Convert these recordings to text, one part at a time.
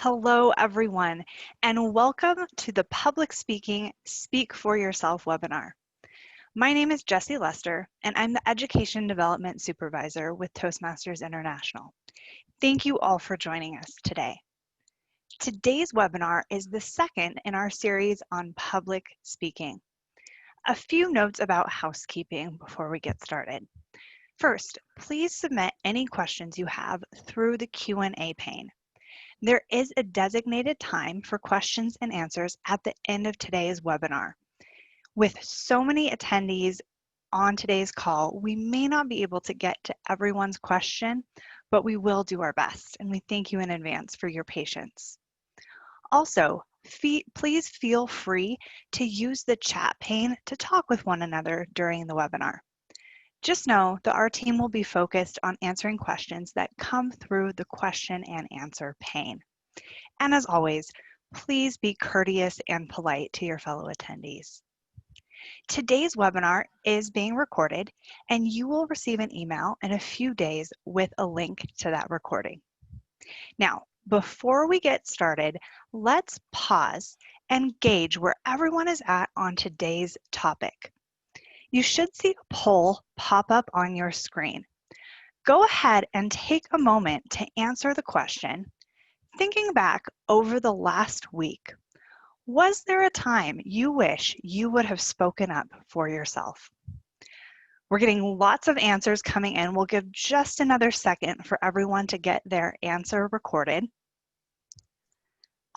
Hello, everyone, and welcome to the Public Speaking Speak for Yourself webinar. My name is Jessie Lester, and I'm the Education Development Supervisor with Toastmasters International. Thank you all for joining us today. Today's webinar is the second in our series on public speaking. A few notes about housekeeping before we get started. First, please submit any questions you have through the Q&A pane. There is a designated time for questions and answers at the end of today's webinar. With so many attendees on today's call, we may not be able to get to everyone's question, but we will do our best, and we thank you in advance for your patience. Also, please feel free to use the chat pane to talk with one another during the webinar. Just know that our team will be focused on answering questions that come through the question and answer pane. And as always, please be courteous and polite to your fellow attendees. Today's webinar is being recorded, and you will receive an email in a few days with a link to that recording. Now, before we get started, let's pause and gauge where everyone is at on today's topic. You should see a poll pop up on your screen. Go ahead and take a moment to answer the question, thinking back over the last week. Was there a time you wish you would have spoken up for yourself? We're getting lots of answers coming in. We'll give just another second for everyone to get their answer recorded.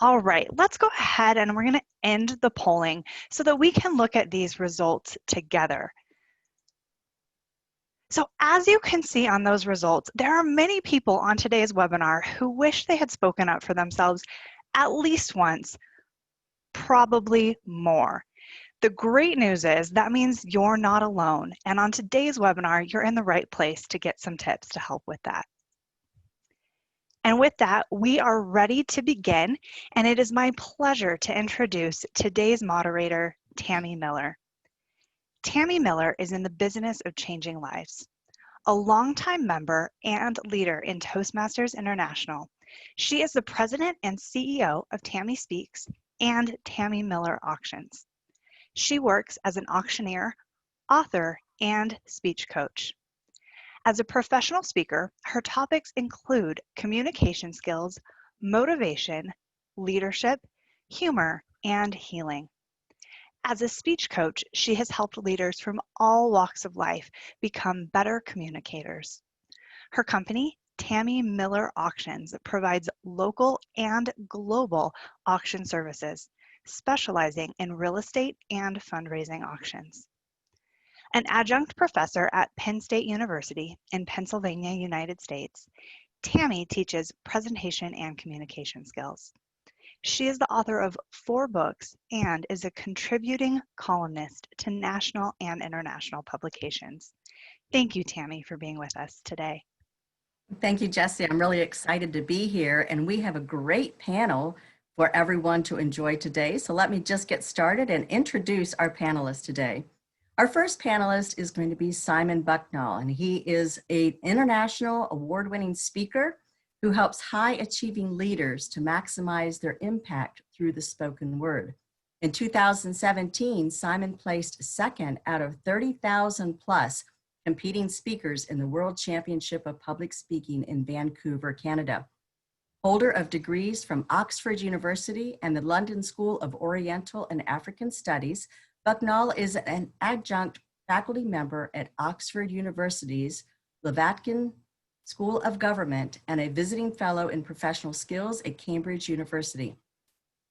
All right, let's go ahead and we're going to end the polling so that we can look at these results together. So as you can see on those results, there are many people on today's webinar who wish they had spoken up for themselves at least once, probably more. The great news is that means you're not alone, and on today's webinar, you're in the right place to get some tips to help with that. And with that, we are ready to begin, and it is my pleasure to introduce today's moderator, Tammy Miller. Tammy Miller is in the business of changing lives. A longtime member and leader in Toastmasters International, she is the president and CEO of Tammy Speaks and Tammy Miller Auctions. She works as an auctioneer, author, and speech coach. As a professional speaker, her topics include communication skills, motivation, leadership, humor, and healing. As a speech coach, she has helped leaders from all walks of life become better communicators. Her company, Tammy Miller Auctions, provides local and global auction services, specializing in real estate and fundraising auctions. An adjunct professor at Penn State University in Pennsylvania, United States, Tammy teaches presentation and communication skills. She is the author of 4 books and is a contributing columnist to national and international publications. Thank you, Tammy, for being with us today. Thank you, Jessie. I'm really excited to be here, and we have a great panel for everyone to enjoy today. So let me just get started and introduce our panelists today. Our first panelist is going to be Simon Bucknall, and he is an international award-winning speaker who helps high-achieving leaders to maximize their impact through the spoken word. In 2017, Simon placed second out of 30,000 plus competing speakers in the World Championship of Public Speaking in Vancouver, Canada. Holder of degrees from Oxford University and the London School of Oriental and African Studies, Bucknall is an adjunct faculty member at Oxford University's Levatkin School of Government and a visiting fellow in professional skills at Cambridge University.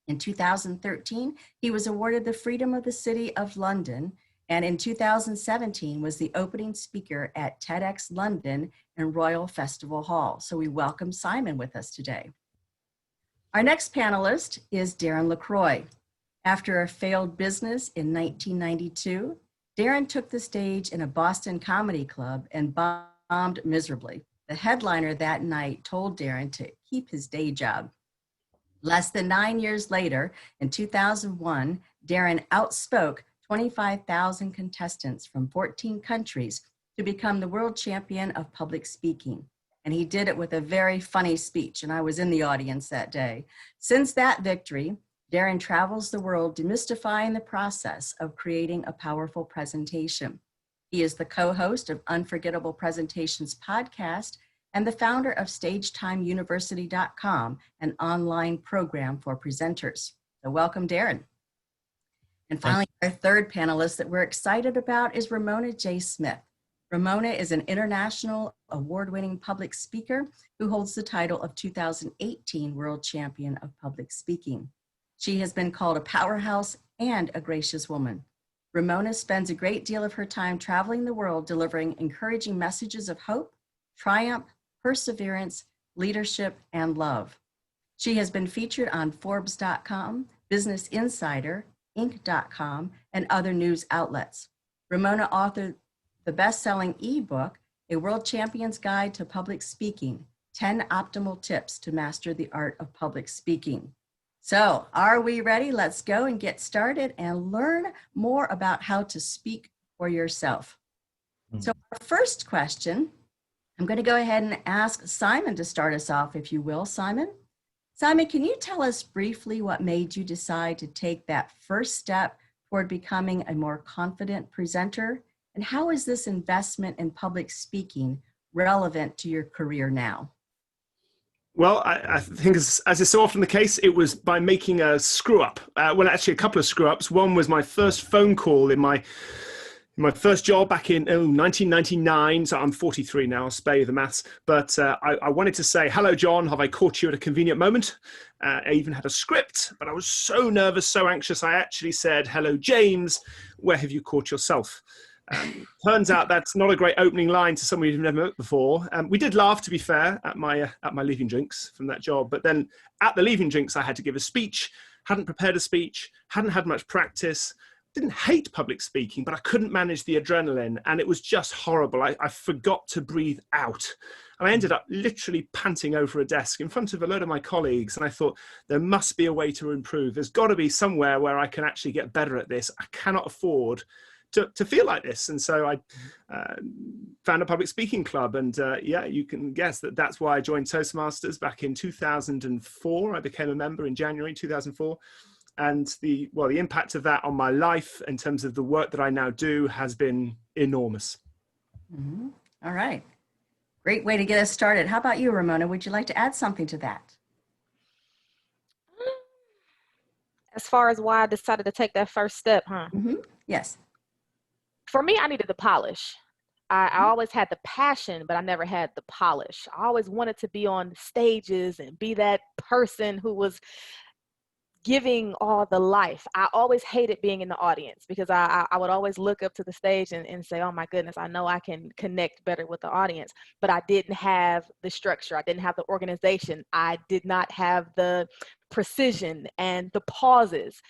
In 2013, he was awarded the Freedom of the City of London, and in 2017 was the opening speaker at TEDx London and Royal Festival Hall. So we welcome Simon with us today. Our next panelist is Darren LaCroix. After a failed business in 1992, Darren took the stage in a Boston comedy club and bombed miserably. The headliner that night told Darren to keep his day job. Less than 9 years later, in 2001, Darren outspoke 25,000 contestants from 14 countries to become the world champion of public speaking. and he did it with a very funny speech, and I was in the audience that day. Since that victory, Darren travels the world demystifying the process of creating a powerful presentation. He is the co-host of Unforgettable Presentations podcast and the founder of StageTimeUniversity.com, an online program for presenters. So welcome, Darren. And finally, our third panelist that we're excited about is Ramona J. Smith. Ramona is an international award-winning public speaker who holds the title of 2018 World Champion of Public Speaking. She has been called a powerhouse and a gracious woman. Ramona spends a great deal of her time traveling the world, delivering encouraging messages of hope, triumph, perseverance, leadership, and love. She has been featured on Forbes.com, Business Insider, Inc.com, and other news outlets. Ramona authored the best-selling ebook, A World Champion's Guide to Public Speaking, 10 Optimal Tips to Master the Art of Public Speaking. So, are we ready? Let's go and get started and learn more about how to speak for yourself. So, our first question, I'm going to go ahead and ask Simon to start us off, if you will. Simon, can you tell us briefly what made you decide to take that first step toward becoming a more confident presenter? And how is this investment in public speaking relevant to your career now? Well, I think as is so often the case, it was by making a screw up. Well, actually a couple of screw ups. One was my first phone call in my first job back in 1999. So I'm 43 now, I'll spare you the maths. But I wanted to say, hello, John, have I caught you at a convenient moment? I even had a script, but I was so nervous, so anxious. I actually said, hello, James, where have you caught yourself? Turns out that's not a great opening line to someone you've never met before. We did laugh, to be fair, at my leaving drinks from that job. But then at the leaving drinks, I had to give a speech. Hadn't prepared a speech. Hadn't had much practice. Didn't hate public speaking, but I couldn't manage the adrenaline, and it was just horrible. I forgot to breathe out, and I ended up literally panting over a desk in front of a load of my colleagues. And I thought, there must be a way to improve. There's got to be somewhere where I can actually get better at this. I cannot afford to feel like this. And so I found a public speaking club, and yeah, you can guess that's why I joined Toastmasters back in 2004. I became a member in January 2004, and the impact of that on my life in terms of the work that I now do has been enormous. Mm-hmm. All right, great way to get us started. How about you, Ramona? Would you like to add something to that? As far as why I decided to take that first step, huh? Mm-hmm. Yes. For me, I needed the polish. I always had the passion, but I never had the polish. I always wanted to be on stages and be that person who was giving all the life. I always hated being in the audience because I would always look up to the stage and say, oh my goodness, I know I can connect better with the audience, but I didn't have the structure. I didn't have the organization. I did not have the precision and the pauses.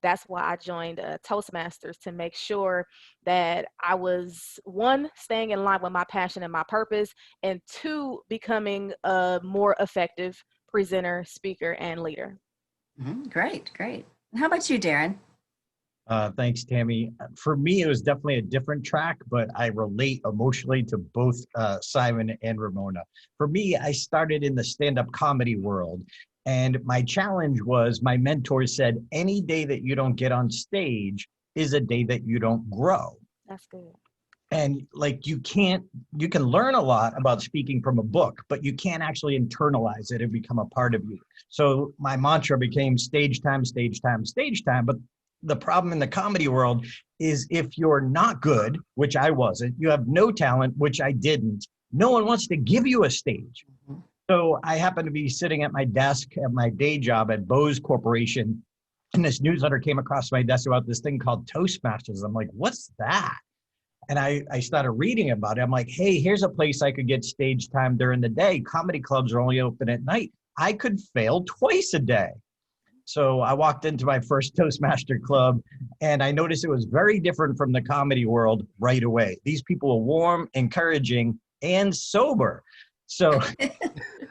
That's why I joined Toastmasters, to make sure that I was, one, staying in line with my passion and my purpose, and two, becoming a more effective presenter, speaker, and leader. Mm-hmm. Great. And how about you, Darren? Thanks, Tammy. For me, it was definitely a different track, but I relate emotionally to both Simon and Ramona. For me, I started in the stand-up comedy world. And my challenge was, my mentor said, any day that you don't get on stage is a day that you don't grow. That's good. And like, you can learn a lot about speaking from a book, but you can't actually internalize it and become a part of you. So my mantra became stage time. But the problem in the comedy world is, if you're not good, which I wasn't, you have no talent, which I didn't, no one wants to give you a stage. Mm-hmm. So I happened to be sitting at my desk at my day job at Bose Corporation, and this newsletter came across my desk about this thing called Toastmasters. I'm like, what's that? And I started reading about it. I'm like, hey, here's a place I could get stage time during the day. Comedy clubs are only open at night. I could fail twice a day. So I walked into my first Toastmaster club, and I noticed it was very different from the comedy world right away. These people were warm, encouraging, and sober. So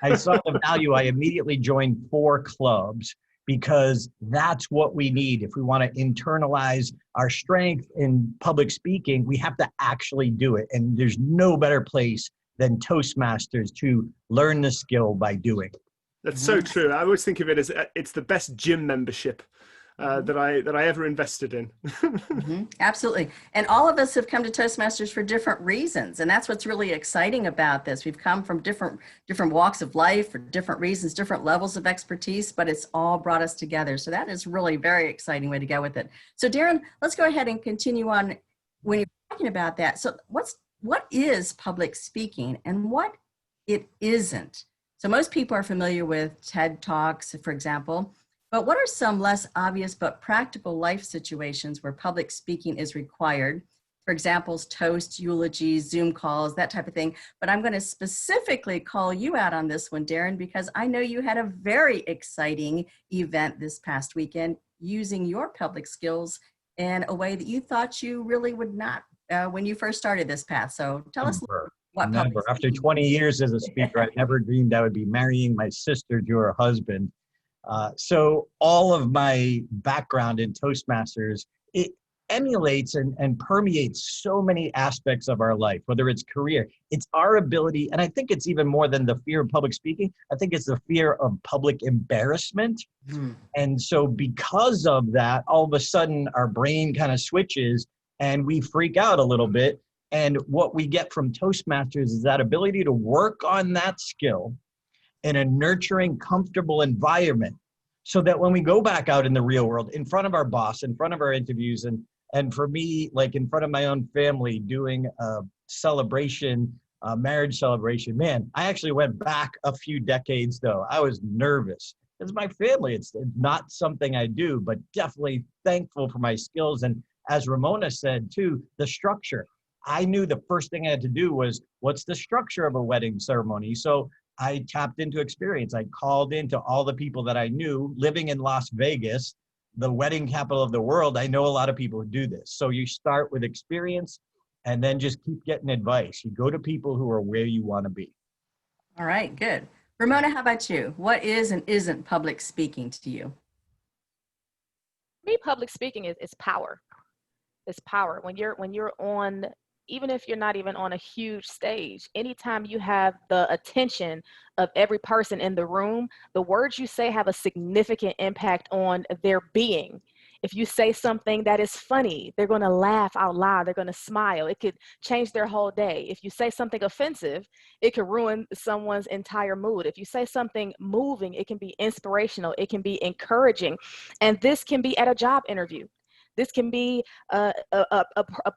I saw the value. I immediately joined 4 clubs, because that's what we need. If we want to internalize our strength in public speaking, we have to actually do it. And there's no better place than Toastmasters to learn the skill by doing. That's so true. I always think of it as it's the best gym membership that I ever invested in. Absolutely. And all of us have come to Toastmasters for different reasons. And that's what's really exciting about this. We've come from different walks of life for different reasons, different levels of expertise, but it's all brought us together. So that is really a very exciting way to go with it. So Darren, let's go ahead and continue on when you're talking about that. So what is public speaking and what it isn't? So most people are familiar with TED Talks, for example, but what are some less obvious but practical life situations where public speaking is required? For example, toasts, eulogies, Zoom calls, that type of thing. But I'm going to specifically call you out on this one, Darren, because I know you had a very exciting event this past weekend using your public skills in a way that you thought you really would not when you first started this path. So tell us what public speaking. After 20 years as a speaker, I never dreamed I would be marrying my sister to her husband. So all of my background in Toastmasters, it emulates and permeates so many aspects of our life, whether it's career, it's our ability, and I think it's even more than the fear of public speaking, I think it's the fear of public embarrassment. And so because of that, all of a sudden our brain kind of switches and we freak out a little bit. And what we get from Toastmasters is that ability to work on that skill in a nurturing, comfortable environment so that when we go back out in the real world, in front of our boss, in front of our interviews, and for me, like in front of my own family, doing a celebration, a marriage celebration, man, I actually went back a few decades though. I was nervous. It's my family. It's not something I do, but definitely thankful for my skills. And as Ramona said too, the structure. I knew the first thing I had to do was, what's the structure of a wedding ceremony? So I tapped into experience. I called into all the people that I knew living in Las Vegas, the wedding capital of the world. I know a lot of people who do this. So you start with experience and then just keep getting advice. You go to people who are where you want to be. All right, good. Ramona, how about you? What is and isn't public speaking to you? Me, public speaking is power. It's power. When you're on, even if you're not even on a huge stage, anytime you have the attention of every person in the room, the words you say have a significant impact on their being. If you say something that is funny, they're going to laugh out loud. They're going to smile. It could change their whole day. If you say something offensive, it could ruin someone's entire mood. If you say something moving, it can be inspirational. It can be encouraging. And this can be at a job interview. This can be a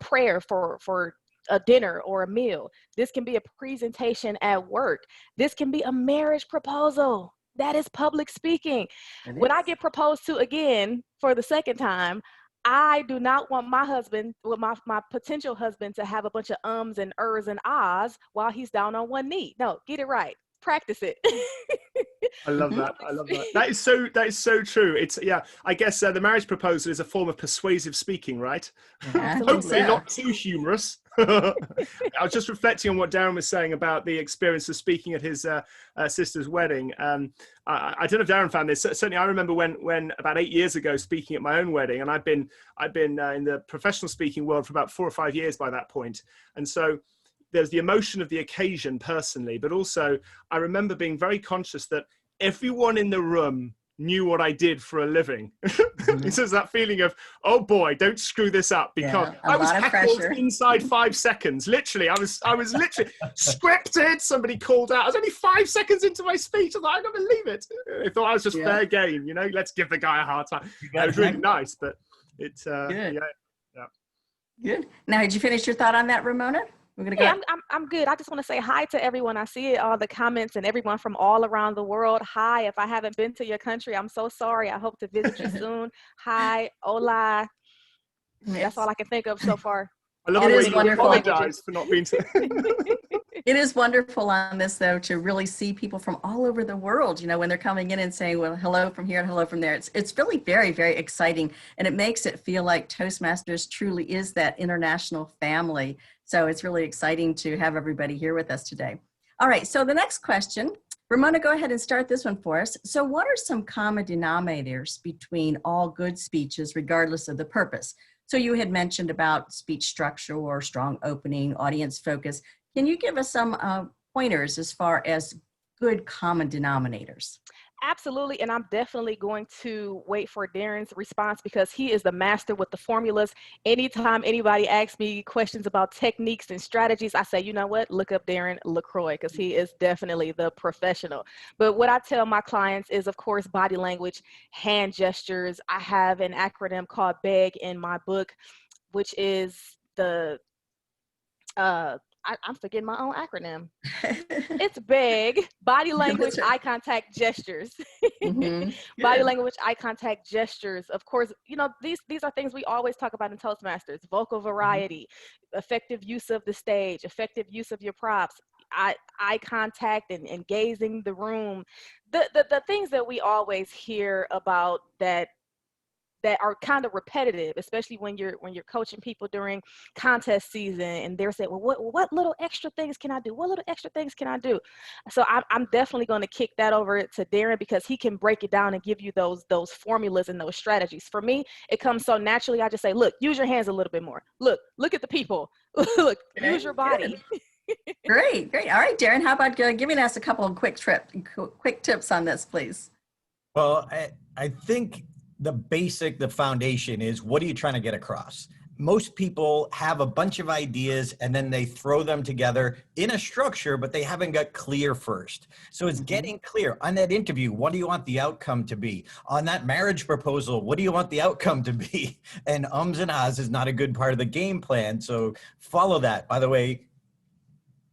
prayer for a dinner or a meal. This can be a presentation at work. This can be a marriage proposal. That is public speaking. When I get proposed to again for the second time, I do not want my husband, well, my potential husband, to have a bunch of ums and ers and ahs while he's down on one knee. No, get it right. Practice it. I love that. I love that. That is so true. It's, yeah, I guess the marriage proposal is a form of persuasive speaking, right? Hopefully not too humorous. I was just reflecting on what Darren was saying about the experience of speaking at his sister's wedding. I don't know if Darren found this. Certainly I remember when about 8 years ago speaking at my own wedding, and I've been in the professional speaking world for about 4 or 5 years by that point. And so there's the emotion of the occasion personally, but also I remember being very conscious that everyone in the room knew what I did for a living. It's just that feeling of, oh boy, don't screw this up, because I was heckled inside 5 seconds. Literally, I was literally scripted. Somebody called out. I was only 5 seconds into my speech. I was like, I don't believe it. I thought I was just fair game, let's give the guy a hard time. It was really nice, but it's good. Good. Now, did you finish your thought on that, Ramona? We're gonna go. I'm good. I just want to say hi to everyone. I see all the comments and everyone from all around the world. Hi, if I haven't been to your country, I'm so sorry. I hope to visit you soon. Hi, hola. That's all I can think of so far. I love the way you apologize for not being to. It is wonderful on this, though, to really see people from all over the world, when they're coming in and saying, well, hello from here and hello from there. It's really very, very exciting. And it makes it feel like Toastmasters truly is that international family. So it's really exciting to have everybody here with us today. All right, so the next question, Ramona, go ahead and start this one for us. So what are some common denominators between all good speeches, regardless of the purpose? So you had mentioned about speech structure or strong opening, audience focus. Can you give us some pointers as far as good common denominators? Absolutely, and I'm definitely going to wait for Darren's response because he is the master with the formulas. Anytime anybody asks me questions about techniques and strategies, I say, you know what, look up Darren LaCroix because he is definitely the professional. But what I tell my clients is, of course, body language, hand gestures. I have an acronym called BEG in my book, which is the I'm forgetting my own acronym. It's big. Body language, eye contact, gestures. Body language, eye contact, gestures. Of course, you know, these are things we always talk about in Toastmasters. Vocal variety, effective use of the stage, effective use of your props, eye contact and gazing the room. The things that we always hear about that are kind of repetitive, especially when you're coaching people during contest season, and they're saying, well, what little extra things can I do? What little extra things can I do? So I'm definitely going to kick that over to Darren because he can break it down and give you those formulas and those strategies. For me, it comes so naturally. I just say, look, use your hands a little bit more. Look at the people. Look, use your body. Great. All right, Darren, how about giving us a couple of quick tips on this, please? Well, I think the foundation is, what are you trying to get across? Most people have a bunch of ideas and then they throw them together in a structure, but they haven't got clear first. So it's getting clear. On that interview, what do you want the outcome to be? On that marriage proposal, what do you want the outcome to be? And ums and ahs is not a good part of the game plan. So follow that. By the way,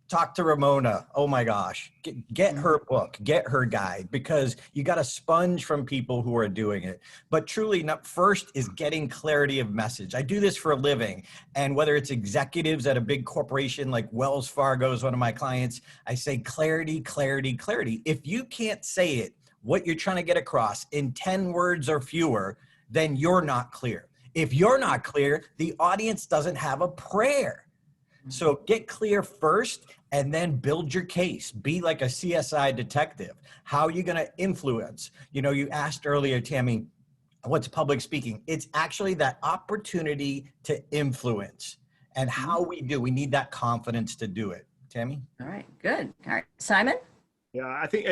talk to Ramona. Oh my gosh, get her book, get her guide, because you got a sponge from people who are doing it. But truly, first is getting clarity of message. I do this for a living. And whether it's executives at a big corporation like Wells Fargo is one of my clients, I say clarity, clarity, clarity. If you can't say it, what you're trying to get across in 10 words or fewer, then you're not clear. If you're not clear, the audience doesn't have a prayer. So get clear first and then build your case. Be like a CSI detective. How are you going to influence? You know, you asked earlier, Tammy, what's public speaking? It's actually that opportunity to influence. And how we need that confidence to do it. Tammy? All right, good. All right, Simon? Yeah, I think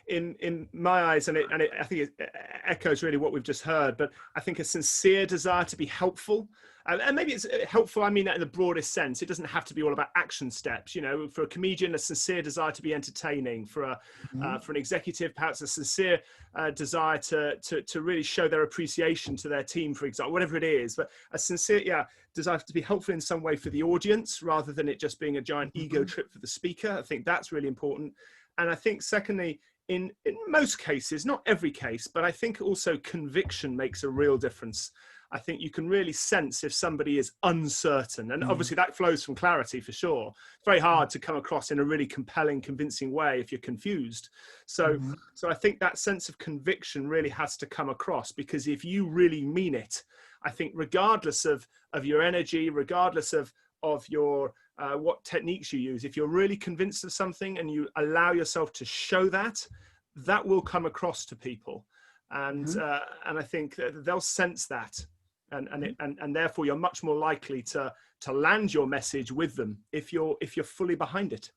in my eyes, I think it echoes really what we've just heard, but I think a sincere desire to be helpful, and maybe it's helpful, I mean that in the broadest sense. It doesn't have to be all about action steps. You know, for a comedian, a sincere desire to be entertaining. For an executive, perhaps a sincere desire to really show their appreciation to their team, for example, whatever it is. But a sincere desire to be helpful in some way for the audience, rather than it just being a giant ego trip for the speaker. I think that's really important. And I think secondly, in most cases, not every case, but I think also conviction makes a real difference. I think you can really sense if somebody is uncertain. And obviously that flows from clarity for sure. It's very hard to come across in a really compelling, convincing way if you're confused. So I think that sense of conviction really has to come across, because if you really mean it, I think regardless of your energy, regardless of your what techniques you use, if you're really convinced of something and you allow yourself to show that, that will come across to people, and I think that they'll sense that, and therefore you're much more likely to land your message with them if you're fully behind it.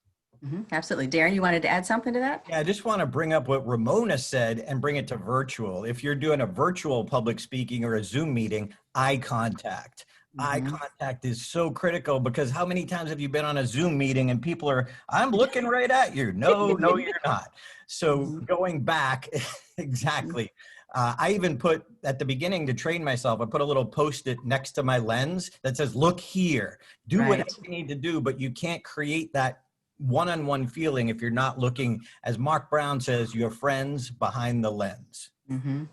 Absolutely. Darren, you wanted to add something to that? Yeah, I just want to bring up what Ramona said and bring it to virtual. If you're doing a virtual public speaking or a Zoom meeting, eye contact. Eye contact is so critical, because how many times have you been on a Zoom meeting and people are, I'm looking right at you. No, you're not. So going back, exactly. I even put at the beginning to train myself, I put a little Post-it next to my lens that says, look here, do whatever you need to do, but you can't create that one-on-one feeling if you're not looking, as Mark Brown says, your friends behind the lens.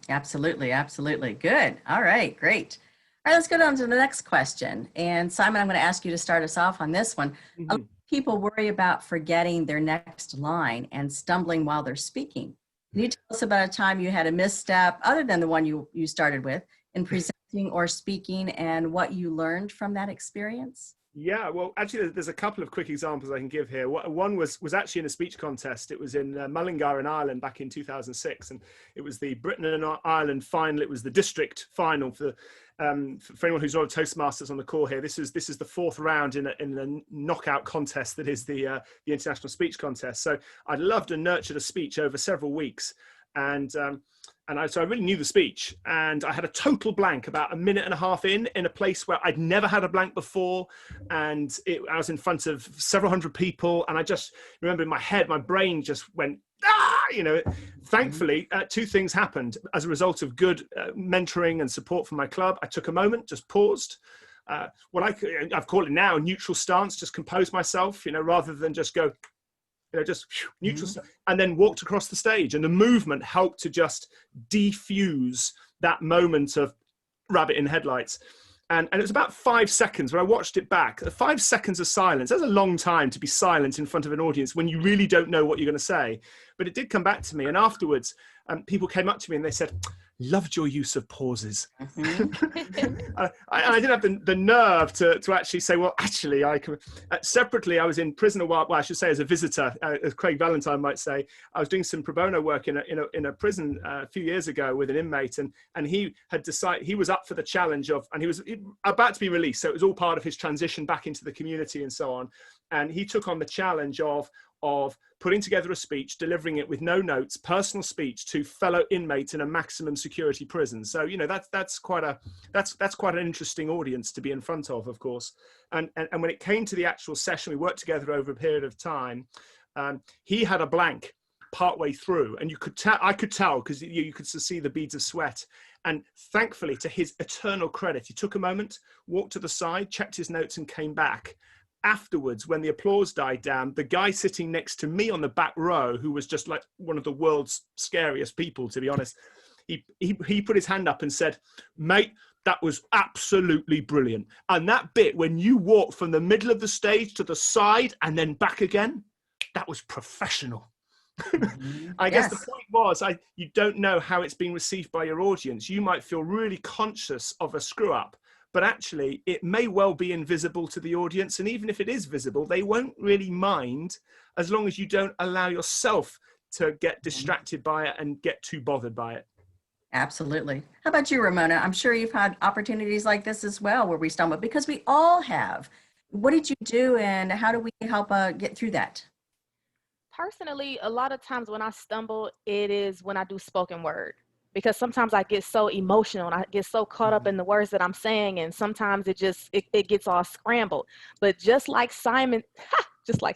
Absolutely. Absolutely. Good. All right. Great. All right, let's go on to the next question. And Simon, I'm going to ask you to start us off on this one. A lot of people worry about forgetting their next line and stumbling while they're speaking. Can you tell us about a time you had a misstep, other than the one you started with, in presenting or speaking, and what you learned from that experience? Yeah, well, actually, there's a couple of quick examples I can give here. One was actually in a speech contest. It was in Mullingar in Ireland back in 2006, and it was the Britain and Ireland final. It was the district final for anyone who's not a Toastmasters on the call here. This is the fourth round in a knockout contest that is the international speech contest. So I loved and nurtured a speech over several weeks, so I really knew the speech, and I had a total blank about a minute and a half in a place where I'd never had a blank before. And I was in front of several hundred people. And I just remember in my head, my brain just went, Thankfully, two things happened as a result of good mentoring and support from my club. I took a moment, just paused. I've called it now a neutral stance, just compose myself, rather than just go, just neutral stuff, and then walked across the stage. And the movement helped to just defuse that moment of rabbit in headlights. And it was about 5 seconds when I watched it back. 5 seconds of silence. That's a long time to be silent in front of an audience when you really don't know what you're going to say. But it did come back to me. And afterwards, people came up to me and they said, "Loved your use of pauses." I didn't have the nerve to actually say, well, actually, I can. Separately, I was in prison a while. Well, I should say as a visitor, as Craig Valentine might say. I was doing some pro bono work in a prison a few years ago with an inmate, and he had decided he was up for the challenge of, and he was about to be released. So it was all part of his transition back into the community and so on. And he took on the challenge of putting together a speech, delivering it with no notes, personal speech to fellow inmates in a maximum security prison. So, that's quite an interesting audience to be in front of course. And when it came to the actual session, we worked together over a period of time. He had a blank partway through, and I could tell because you could see the beads of sweat. And thankfully, to his eternal credit, he took a moment, walked to the side, checked his notes, and came back. Afterwards, when the applause died down, the guy sitting next to me on the back row, who was just like one of the world's scariest people, to be honest, he put his hand up and said, "Mate, that was absolutely brilliant. And that bit when you walked from the middle of the stage to the side and then back again, that was professional." I guess the point was, you don't know how it's being received by your audience. You might feel really conscious of a screw up, but actually it may well be invisible to the audience. And even if it is visible, they won't really mind as long as you don't allow yourself to get distracted by it and get too bothered by it. Absolutely. How about you, Ramona? I'm sure you've had opportunities like this as well where we stumble, because we all have. What did you do and how do we help get through that? Personally, a lot of times when I stumble, it is when I do spoken word. Because sometimes I get so emotional and I get so caught up in the words that I'm saying, and sometimes it gets all scrambled. But just like Simon said, just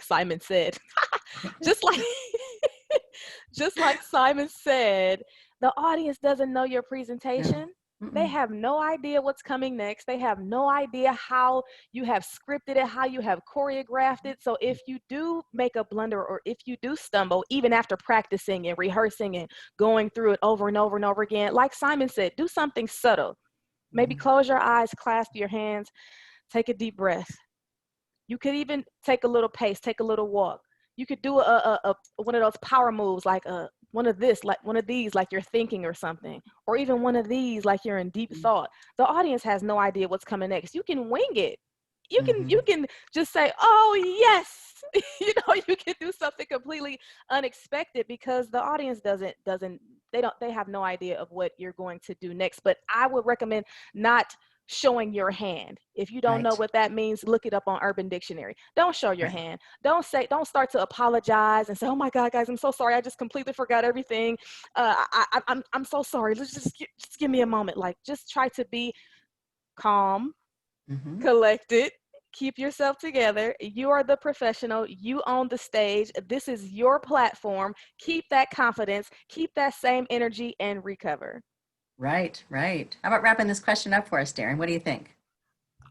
like Simon said, the audience doesn't know your presentation. They have no idea what's coming next. They have no idea how you have scripted it, how you have choreographed it. So if you do make a blunder, or if you do stumble, even after practicing and rehearsing and going through it over and over and over again, like Simon said, do something subtle. Maybe close your eyes, clasp your hands, take a deep breath. You could even take a little pace, take a little walk. You could do one of those power moves, like one of these, like you're thinking or something, or even one of these, like you're in deep thought. The audience has no idea what's coming next. You can wing it. You can just say, "Oh yes," you can do something completely unexpected, because the audience they have no idea of what you're going to do next. But I would recommend not showing your hand. If you don't know what that means, look it up on Urban Dictionary. Don't show your hand. Don't start to apologize and say, "Oh my God, guys, I'm so sorry. I just completely forgot everything. I'm so sorry. Let's just give me a moment." Like, just try to be calm, collected, keep yourself together. You are the professional. You own the stage. This is your platform. Keep that confidence, keep that same energy, and recover. Right. How about wrapping this question up for us, Darren? What do you think?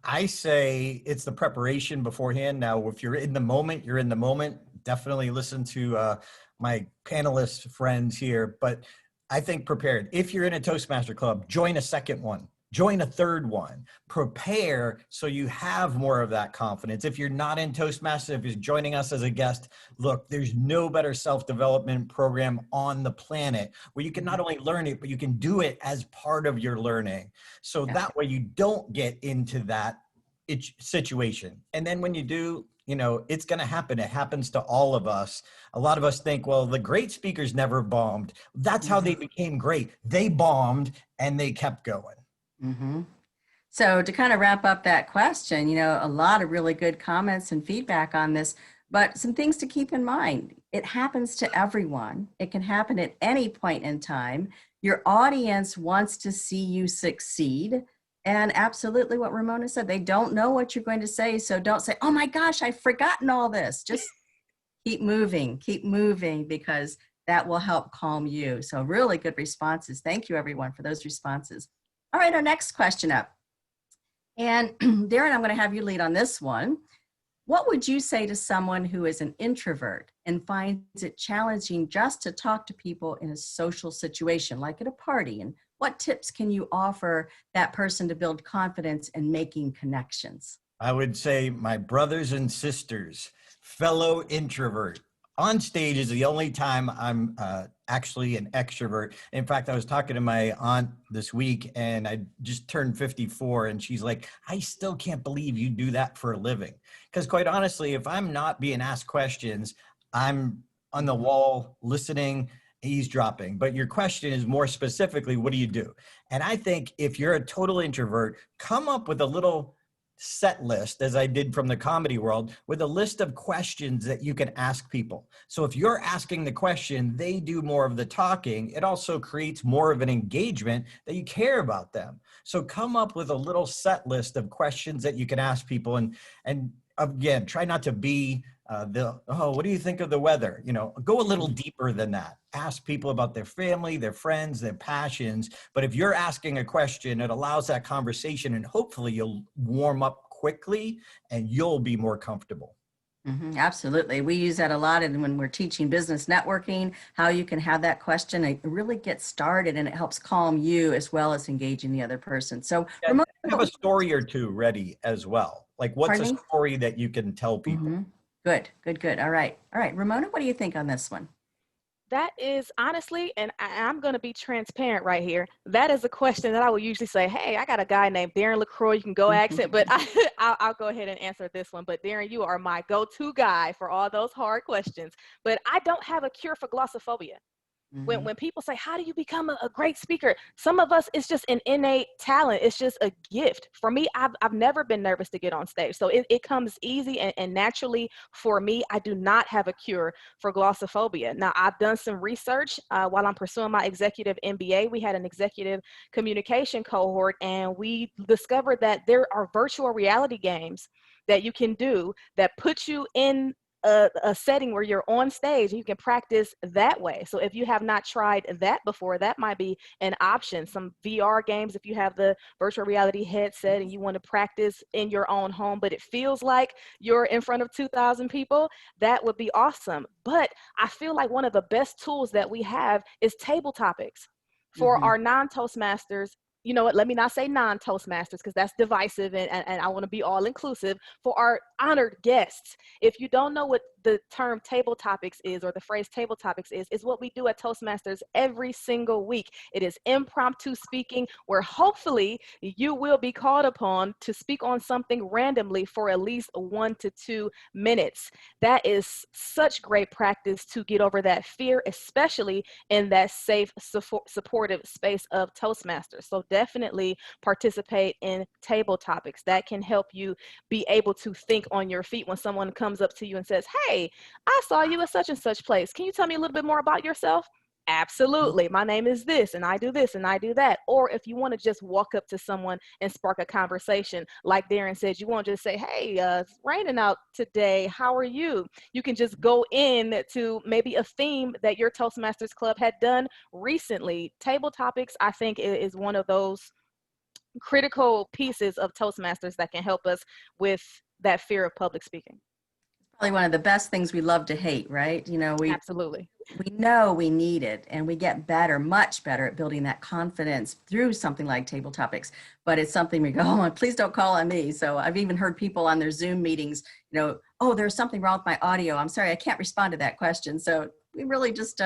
I say it's the preparation beforehand. Now, if you're in the moment, you're in the moment. Definitely listen to my panelist friends here. But I think prepared. If you're in a Toastmaster club, join a second one. Join a third one. Prepare so you have more of that confidence. If you're not in Toastmasters, if you're joining us as a guest, look, there's no better self-development program on the planet where you can not only learn it, but you can do it as part of your learning. So that way you don't get into that situation. And then when you do, you know, it's going to happen. It happens to all of us. A lot of us think, well, the great speakers never bombed. That's how they became great. They bombed and they kept going. Mm-hmm. So to kind of wrap up that question, you know, a lot of really good comments and feedback on this, but some things to keep in mind. It happens to everyone. It can happen at any point in time. Your audience wants to see you succeed. And absolutely what Ramona said, they don't know what you're going to say. So don't say, oh my gosh, I've forgotten all this. Just keep moving, because that will help calm you. So really good responses. Thank you everyone for those responses. All right, our next question up. And Darren, I'm going to have you lead on this one. What would you say to someone who is an introvert and finds it challenging just to talk to people in a social situation, like at a party? And what tips can you offer that person to build confidence in making connections? I would say, my brothers and sisters, fellow introvert, on stage is the only time I'm actually an extrovert. In fact, I was talking to my aunt this week, and I just turned 54, and she's like, I still can't believe you do that for a living. Because quite honestly, if I'm not being asked questions, I'm on the wall listening, eavesdropping. But your question is more specifically, what do you do? And I think if you're a total introvert, come up with a little set list, as I did from the comedy world, with a list of questions that you can ask people. So if you're asking the question, they do more of the talking. It also creates more of an engagement that you care about them. So come up with a little set list of questions that you can ask people. And again, try not to be what do you think of the weather? You know, go a little deeper than that. Ask people about their family, their friends, their passions. But if you're asking a question, it allows that conversation, and hopefully you'll warm up quickly and you'll be more comfortable. Absolutely. We use that a lot. And when we're teaching business networking, how you can have that question and really get started, and it helps calm you as well as engaging the other person. So Ramona, have a story or two ready as well. Like, what's a story that you can tell people? Good. All right. Ramona, what do you think on this one? That is honestly, and I'm going to be transparent right here. That is a question that I would usually say, hey, I got a guy named Darren LaCroix. You can go ask him, but I'll go ahead and answer this one. But Darren, you are my go-to guy for all those hard questions. But I don't have a cure for glossophobia. When people say, how do you become a great speaker? Some of us, it's just an innate talent. It's just a gift. For me, I've never been nervous to get on stage. So it comes easy and naturally for me. I do not have a cure for glossophobia. Now, I've done some research while I'm pursuing my executive MBA. We had an executive communication cohort, and we discovered that there are virtual reality games that you can do that put you in a setting where you're on stage and you can practice that way. So if you have not tried that before, that might be an option. Some VR games, if you have the virtual reality headset and you want to practice in your own home, but it feels like you're in front of 2,000 people, that would be awesome. But I feel like one of the best tools that we have is table topics. For our non-Toastmasters, you know what, let me not say non-Toastmasters because that's divisive, and I want to be all inclusive. For our honored guests, if you don't know what the term table topics is, or the phrase table topics is what we do at Toastmasters every single week. It is impromptu speaking where hopefully you will be called upon to speak on something randomly for at least 1 to 2 minutes. That is such great practice to get over that fear, especially in that safe, supportive space of Toastmasters. So definitely participate in table topics. That can help you be able to think on your feet when someone comes up to you and says, hey, I saw you at such and such place. Can you tell me a little bit more about yourself? Absolutely. My name is this, and I do this, and I do that. Or if you want to just walk up to someone and spark a conversation, like Darren said, you want to just say, hey, it's raining out today. How are you? You can just go in to maybe a theme that your Toastmasters Club had done recently. Table topics, I think, is one of those critical pieces of Toastmasters that can help us with that fear of public speaking. Probably one of the best things we love to hate, right? You know, Absolutely. We know we need it, and we get better, much better at building that confidence through something like table topics. But it's something we go, oh, please don't call on me. So I've even heard people on their Zoom meetings, you know, oh, there's something wrong with my audio. I'm sorry, I can't respond to that question. So we really just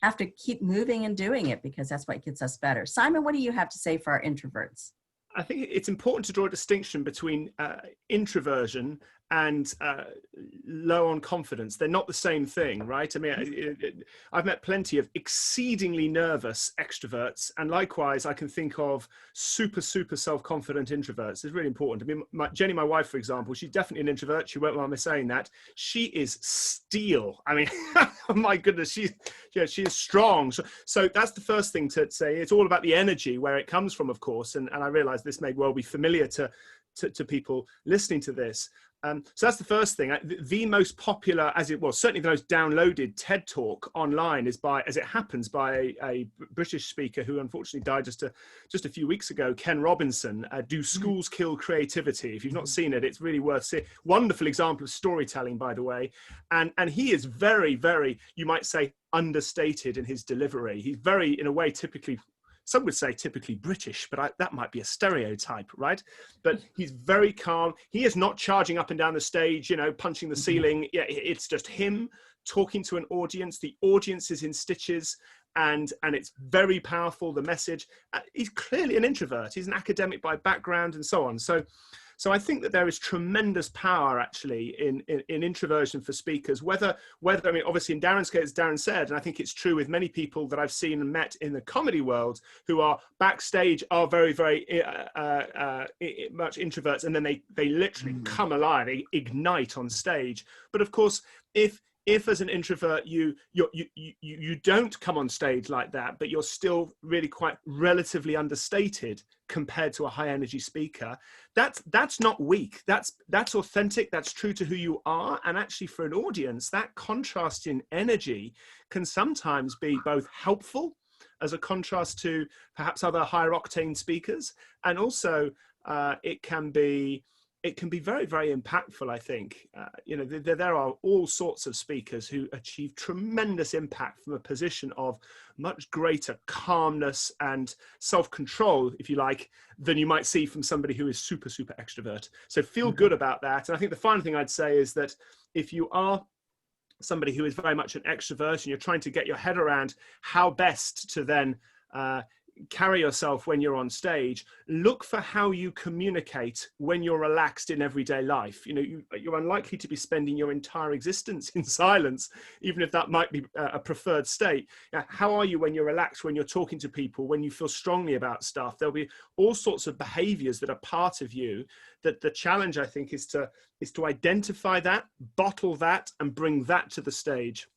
have to keep moving and doing it, because that's what gets us better. Simon, what do you have to say for our introverts? I think it's important to draw a distinction between introversion and low on confidence. They're not the same thing, right? I mean, I've met plenty of exceedingly nervous extroverts, and likewise, I can think of super self-confident introverts. It's really important. I mean, Jenny, my wife, for example, she's definitely an introvert. She won't mind me saying that. She is steel. I mean, oh my goodness, she is strong. So that's the first thing to say. It's all about the energy, where it comes from, of course, and I realize this may well be familiar to people listening to this. So that's the first thing. The most popular, as it was, certainly the most downloaded TED Talk online is by, as it happens, by a British speaker who unfortunately died just a few weeks ago, Ken Robinson. Do Schools Kill Creativity? If you've not seen it, it's really worth seeing. Wonderful example of storytelling, by the way. And he is very, very, you might say, understated in his delivery. He's very, in a way, typically, some would say typically British, but that might be a stereotype, right? But he's very calm. He is not charging up and down the stage, punching the ceiling. Yeah, it's just him talking to an audience. The audience is in stitches, and it's very powerful, the message. He's clearly an introvert. He's an academic by background and so on. So I think that there is tremendous power actually in introversion for speakers, whether, I mean, obviously in Darren's case, as Darren said, and I think it's true with many people that I've seen and met in the comedy world who are backstage are very, very much introverts, and then they literally come alive, they ignite on stage. But of course, if as an introvert you don't come on stage like that, but you're still really quite relatively understated compared to a high energy speaker, that's not weak. That's authentic. That's true to who you are. And actually, for an audience, that contrast in energy can sometimes be both helpful as a contrast to perhaps other higher octane speakers, and also it can be very, very impactful, I think. There are all sorts of speakers who achieve tremendous impact from a position of much greater calmness and self-control, if you like, than you might see from somebody who is super extrovert. So feel good about that. And I think the final thing I'd say is that if you are somebody who is very much an extrovert and you're trying to get your head around how best to then carry yourself when you're on stage, look for how you communicate when you're relaxed in everyday life. You're unlikely to be spending your entire existence in silence, even if that might be a preferred state. How are you when you're relaxed, when you're talking to people, when you feel strongly about stuff? There'll be all sorts of behaviors that are part of you. That the challenge, I think, is to identify that, bottle that, and bring that to the stage.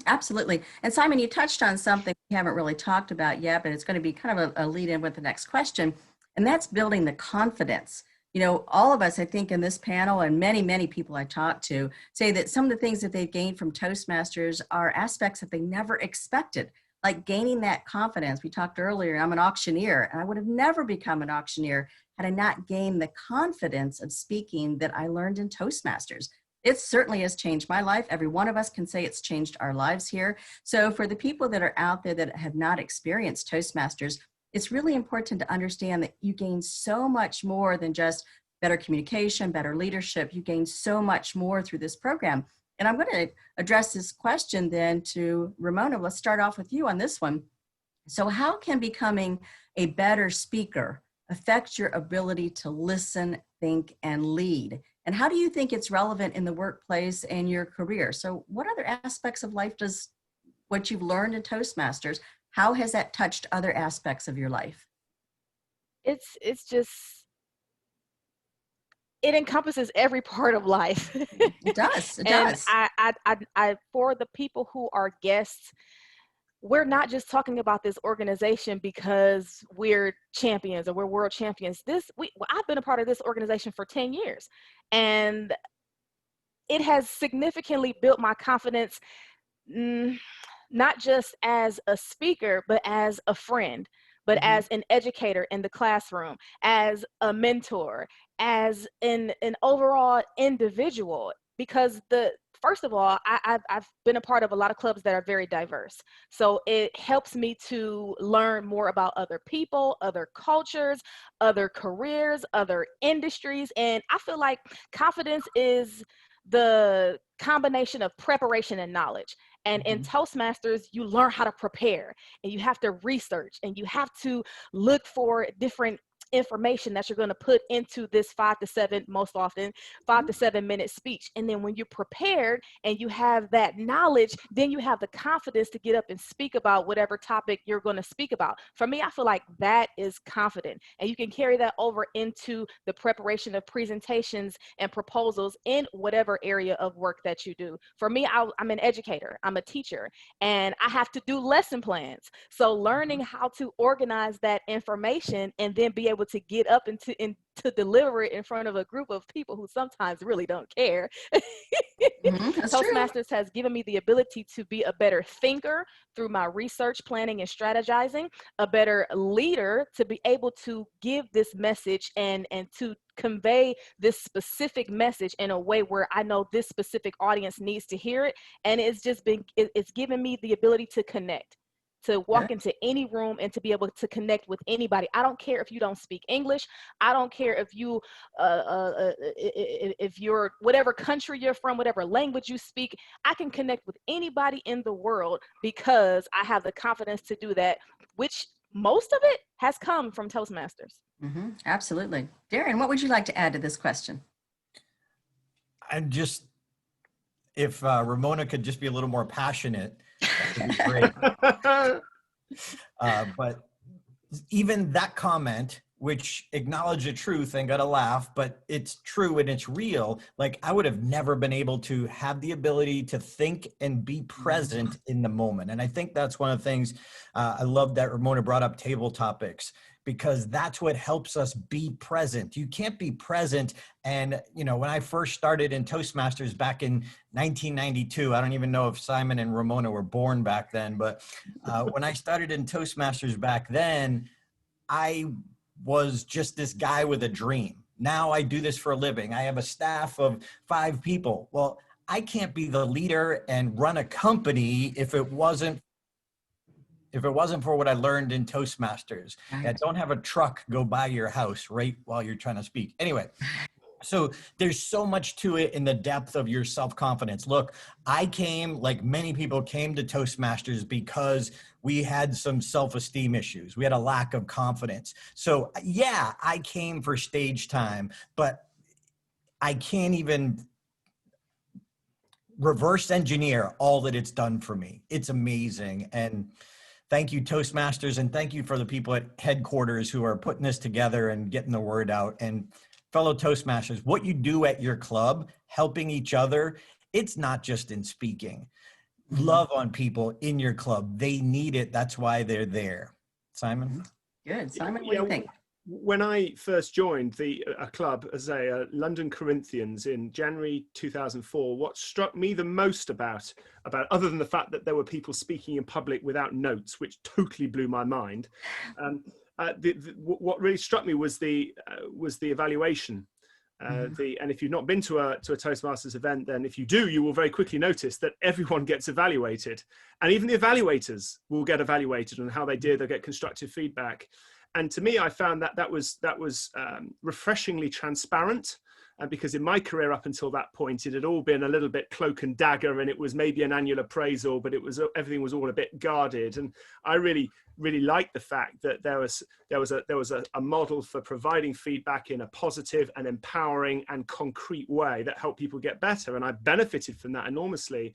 Absolutely. And Simon, you touched on something we haven't really talked about yet, but it's going to be kind of a lead in with the next question. And that's building the confidence. All of us, I think, in this panel, and many people I talk to, say that some of the things that they've gained from Toastmasters are aspects that they never expected, like gaining that confidence. We talked earlier, I'm an auctioneer, and I would have never become an auctioneer had I not gained the confidence of speaking that I learned in Toastmasters. It certainly has changed my life. Every one of us can say it's changed our lives here. So for the people that are out there that have not experienced Toastmasters, it's really important to understand that you gain so much more than just better communication, better leadership. You gain so much more through this program. And I'm going to address this question then to Ramona. Let's start off with you on this one. So how can becoming a better speaker affect your ability to listen, think, and lead? And how do you think it's relevant in the workplace and your career? So what other aspects of life does what you've learned in Toastmasters, how has that touched other aspects of your life? It's just, it encompasses every part of life. It does. It and does. I for the people who are guests, we're not just talking about this organization because we're champions or we're world champions. I've been a part of this organization for 10 years, and it has significantly built my confidence, not just as a speaker, but as a friend, but as an educator in the classroom, as a mentor, as an overall individual. Because first of all, I've been a part of a lot of clubs that are very diverse. So it helps me to learn more about other people, other cultures, other careers, other industries. And I feel like confidence is the combination of preparation and knowledge. And in Toastmasters, you learn how to prepare, and you have to research, and you have to look for different information that you're going to put into this 5 to 7, most often 5 to 7 minute speech. And then when you're prepared and you have that knowledge, then you have the confidence to get up and speak about whatever topic you're going to speak about. For me, I feel like that is confident, and you can carry that over into the preparation of presentations and proposals in whatever area of work that you do. For me, I'm an educator, I'm a teacher, and I have to do lesson plans. So learning how to organize that information and then be able to get up and to deliver it in front of a group of people who sometimes really don't care. Toastmasters has given me the ability to be a better thinker through my research, planning, and strategizing, a better leader to be able to give this message and to convey this specific message in a way where I know this specific audience needs to hear it. And it's given me the ability to connect, to walk into any room and to be able to connect with anybody. I don't care if you don't speak English. I don't care if you're whatever country you're from, whatever language you speak. I can connect with anybody in the world because I have the confidence to do that, which most of it has come from Toastmasters. Absolutely. Darren, what would you like to add to this question? If Ramona could just be a little more passionate, that would be great. But even that comment, which acknowledged the truth and got a laugh, but it's true and it's real. Like, I would have never been able to have the ability to think and be present in the moment. And I think that's one of the things I love that Ramona brought up table topics, because that's what helps us be present. You can't be present. And, you know, when I first started in Toastmasters back in 1992, I don't even know if Simon and Ramona were born back then, but when I started in Toastmasters back then, I was just this guy with a dream. Now I do this for a living. I have a staff of 5 people. Well, I can't be the leader and run a company if it wasn't for what I learned in Toastmasters. Right. Don't have a truck go by your house right while you're trying to speak. Anyway, so there's so much to it in the depth of your self-confidence. Look, I came, like many people came to Toastmasters because we had some self-esteem issues. We had a lack of confidence. So yeah, I came for stage time, but I can't even reverse engineer all that it's done for me. It's amazing. And thank you, Toastmasters, and thank you for the people at headquarters who are putting this together and getting the word out. And fellow Toastmasters, what you do at your club, helping each other, it's not just in speaking. Love on people in your club. They need it. That's why they're there. Simon? Good. Simon, what do you think? When I first joined a club as a London Corinthians in January 2004, what struck me the most about other than the fact that there were people speaking in public without notes, which totally blew my mind, what really struck me was the evaluation. And if you've not been to a Toastmasters event, then if you do, you will very quickly notice that everyone gets evaluated, and even the evaluators will get evaluated on how they did. They'll get constructive feedback. And to me, I found that was refreshingly transparent, because in my career up until that point, it had all been a little bit cloak and dagger, and it was maybe an annual appraisal, but everything was all a bit guarded. And I really liked the fact that there was a model for providing feedback in a positive and empowering and concrete way that helped people get better, and I benefited from that enormously.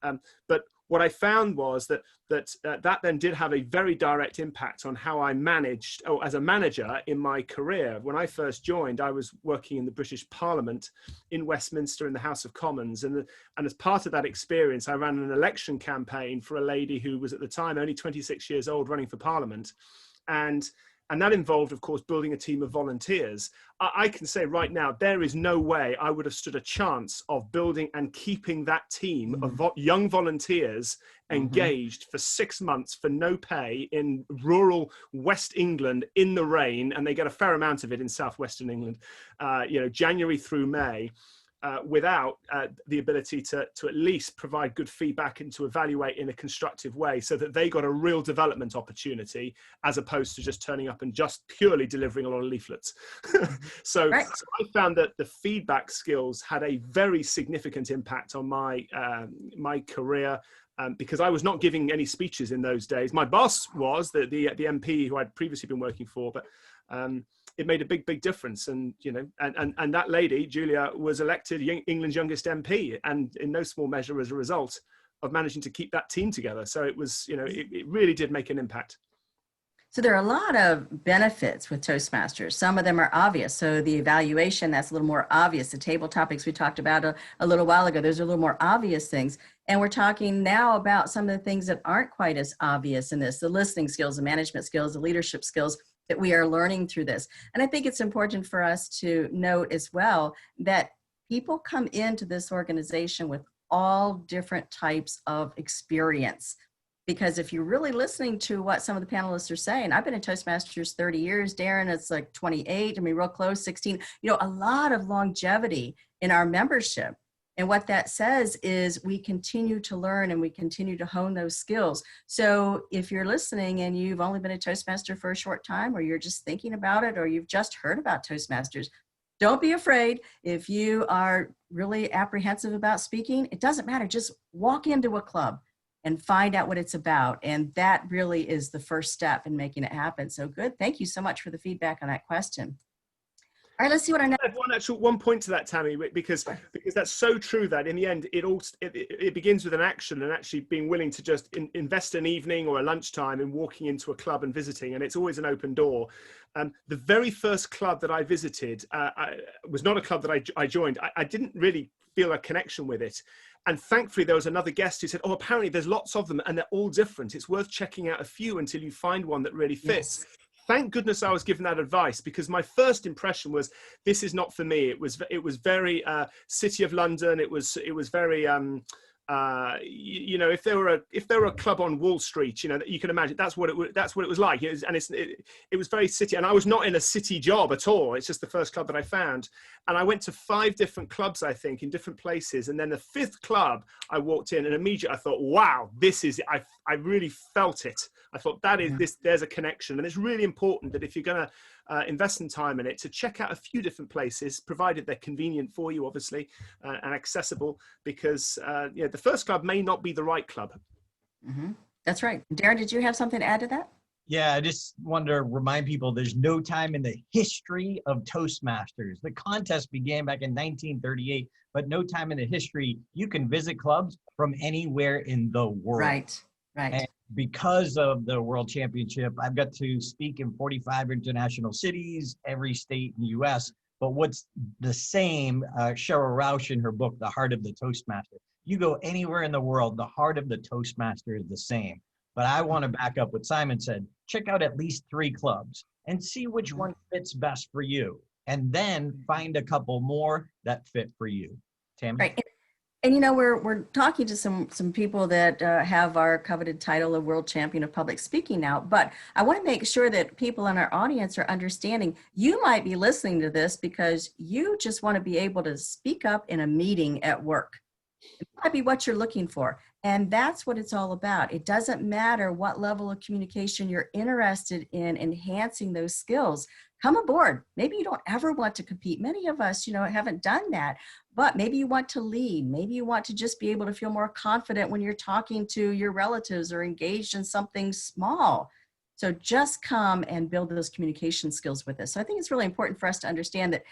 But what I found was that then did have a very direct impact on how I managed, as a manager in my career. When I first joined, I was working in the British Parliament in Westminster in the House of Commons. And as part of that experience, I ran an election campaign for a lady who was at the time only 26 years old running for Parliament. And that involved, of course, building a team of volunteers. I can say right now, there is no way I would have stood a chance of building and keeping that team of young volunteers engaged for 6 months for no pay in rural West England in the rain, and they get a fair amount of it in southwestern England, January through May. Without the ability to at least provide good feedback and to evaluate in a constructive way, so that they got a real development opportunity, as opposed to just turning up and just purely delivering a lot of leaflets. So I found that the feedback skills had a very significant impact on my career. because I was not giving any speeches in those days. My boss was the MP who I'd previously been working for, but it made a big difference. And and that lady Julia was elected England's youngest MP, and in no small measure as a result of managing to keep that team together. So it was, it really did make an impact. So there are a lot of benefits with Toastmasters. Some of them are obvious. So the evaluation, that's a little more obvious. The table topics we talked about a little while ago, those are a little more obvious things. And we're talking now about some of the things that aren't quite as obvious in this, the listening skills, the management skills, the leadership skills that we are learning through this. And I think it's important for us to note as well that people come into this organization with all different types of experience. Because if you're really listening to what some of the panelists are saying, I've been in Toastmasters 30 years, Darren, it's like 28, I mean, real close, 16, a lot of longevity in our membership. And what that says is we continue to learn and we continue to hone those skills. So if you're listening and you've only been a Toastmaster for a short time, or you're just thinking about it, or you've just heard about Toastmasters, don't be afraid. If you are really apprehensive about speaking, it doesn't matter. Just walk into a club and find out what it's about. And that really is the first step in making it happen. So good. Thank you so much for the feedback on that question. All right, let's see what our next. One point to that, Tammy, because that's so true that in the end, it begins with an action and actually being willing to just invest an evening or a lunchtime in walking into a club and visiting. And it's always an open door. The very first club that I visited was not a club that I joined. I didn't really feel a connection with it. And thankfully, there was another guest who said, apparently there's lots of them and they're all different. It's worth checking out a few until you find one that really fits. Yes. Thank goodness I was given that advice, because my first impression was, this is not for me. It was very City of London. It was very if there were a club on Wall Street, you can imagine that's what it was like. It was very city, and I was not in a city job at all. It's just the first club that I found, and I went to 5 different clubs, I think, in different places, and then the 5th club I walked in, and immediately I thought, wow, this is it. I really felt it. I thought that is this. There's a connection, and it's really important that if you're going to invest some time in it, to check out a few different places, provided they're convenient for you, obviously, and accessible, because the first club may not be the right club. Mm-hmm. That's right. Darren, did you have something to add to that? Yeah, I just want to remind people there's no time in the history of Toastmasters. The contest began back in 1938, but no time in the history. You can visit clubs from anywhere in the world. Right. And because of the World Championship, I've got to speak in 45 international cities, every state in the U.S. But what's the same, Cheryl Rausch in her book, The Heart of the Toastmaster. You go anywhere in the world, the heart of the Toastmaster is the same. But I want to back up what Simon said. Check out at least 3 clubs and see which one fits best for you. And then find a couple more that fit for you. Tammy? Right. And we're talking to some people that have our coveted title of World Champion of Public Speaking now, but I want to make sure that people in our audience are understanding you might be listening to this because you just want to be able to speak up in a meeting at work. It might be what you're looking for. And that's what it's all about. It doesn't matter what level of communication you're interested in enhancing those skills. Come aboard. Maybe you don't ever want to compete. Many of us, haven't done that, but maybe you want to lead. Maybe you want to just be able to feel more confident when you're talking to your relatives or engaged in something small. So just come and build those communication skills with us. So I think it's really important for us to understand that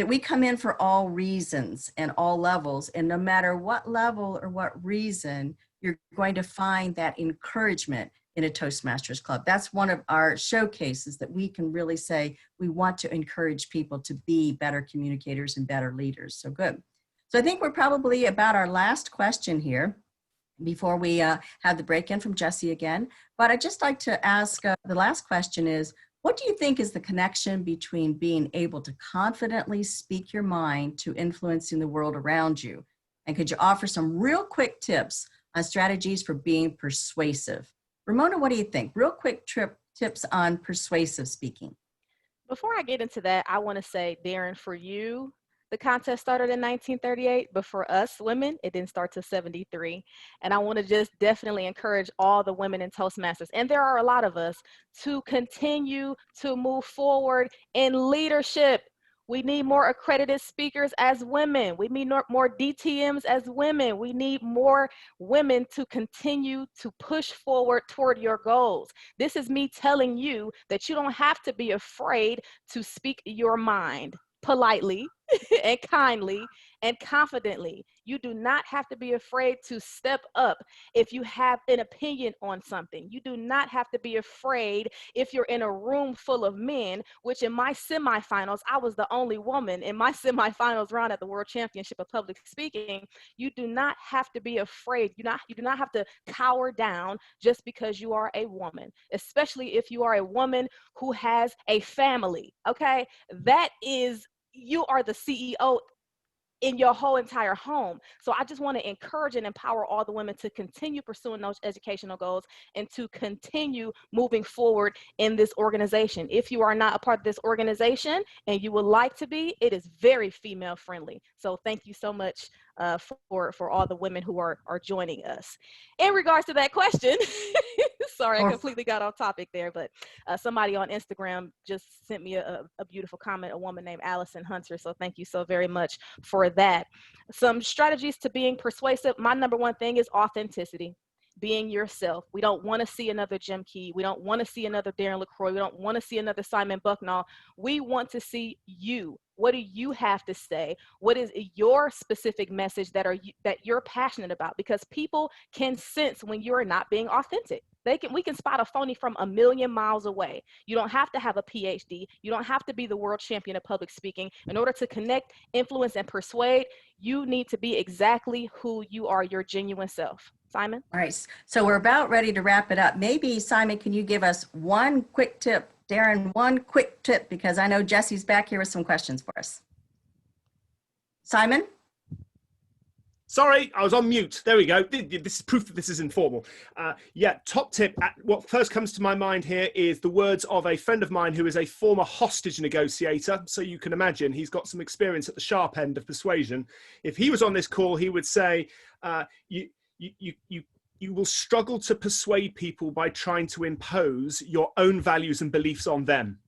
we come in for all reasons and all levels, and no matter what level or what reason, you're going to find that encouragement in a Toastmasters club. That's one of our showcases that we can really say we want to encourage people to be better communicators and better leaders. So good. So I think we're probably about our last question here before we have the break in from Jesse again. But I'd just like to ask, the last question is, what do you think is the connection between being able to confidently speak your mind to influencing the world around you? And could you offer some real quick tips on strategies for being persuasive? Ramona, what do you think? Real quick tips on persuasive speaking. Before I get into that, I want to say, Darren, for you, the contest started in 1938, but for us women, it didn't start till 73. And I want to just definitely encourage all the women in Toastmasters, and there are a lot of us, to continue to move forward in leadership. We need more accredited speakers as women. We need more DTMs as women. We need more women to continue to push forward toward your goals. This is me telling you that you don't have to be afraid to speak your mind politely and kindly and confidently. You do not have to be afraid to step up if you have an opinion on something. You do not have to be afraid if you're in a room full of men, which in my semifinals, I was the only woman in my semifinals round at the World Championship of Public Speaking. You do not have to be afraid. You do not have to cower down just because you are a woman, especially if you are a woman who has a family, okay? That is, you are the CEO in your whole entire home. So I just want to encourage and empower all the women to continue pursuing those educational goals and to continue moving forward in this organization. If you are not a part of this organization and you would like to be, it is very female friendly. So thank you so much for all the women who are joining us. In regards to that question, sorry, I completely got off topic there, but somebody on Instagram just sent me a beautiful comment, a woman named Allison Hunter. So thank you so very much for that. Some strategies to being persuasive. My number one thing is authenticity. Being yourself. We don't want to see another Jim Key. We don't want to see another Darren LaCroix. We don't want to see another Simon Bucknall. We want to see you. What do you have to say? What is your specific message that you're passionate about? Because people can sense when you're not being authentic. We can spot a phony from a million miles away. You don't have to have a PhD. You don't have to be the world champion of public speaking. In order to connect, influence, and persuade, you need to be exactly who you are, your genuine self. Simon? All right, so we're about ready to wrap it up. Maybe, Simon, can you give us one quick tip? Darren, one quick tip, because I know Jesse's back here with some questions for us. Simon? Sorry, I was on mute. There we go. This is proof that this is informal. Yeah, top tip. What first comes to my mind here is the words of a friend of mine who is a former hostage negotiator. So you can imagine he's got some experience at the sharp end of persuasion. If he was on this call, he would say, you will struggle to persuade people by trying to impose your own values and beliefs on them.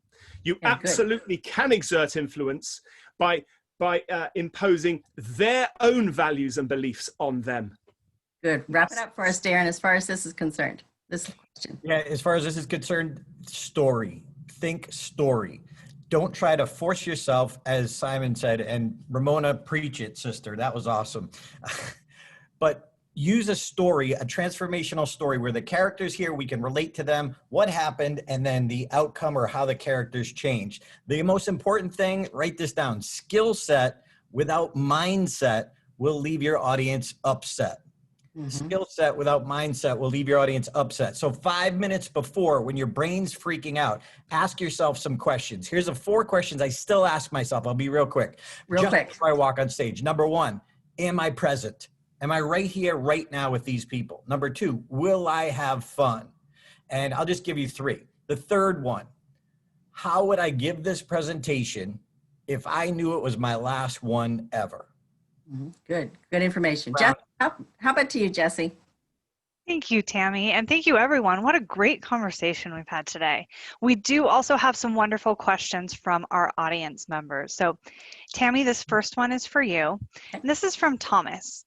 You absolutely can exert influence by imposing their own values and beliefs on them. Good. Wrap it up for us, Darren, as far as this is concerned. This question. Yeah, as far as this is concerned, story. Think story. Don't try to force yourself, as Simon said, and Ramona, preach it, sister. That was awesome. But use a story, a transformational story where the characters here, we can relate to them, what happened, and then the outcome or how the characters changed. The most important thing, write this down, skill set without mindset will leave your audience upset. Skill set without mindset will leave your audience upset. So 5 minutes before, when your brain's freaking out, ask yourself some questions. Here's the 4 questions I still ask myself. I'll be real quick. Before I walk on stage. Number 1, am I present? Am I right here, right now with these people? Number 2, will I have fun? And I'll just give you 3. The third one, how would I give this presentation if I knew it was my last one ever? Good information. Jeff, how about to you, Jesse? Thank you, Tammy, and thank you, everyone. What a great conversation we've had today. We do also have some wonderful questions from our audience members. So, Tammy, this first one is for you. And this is from Thomas.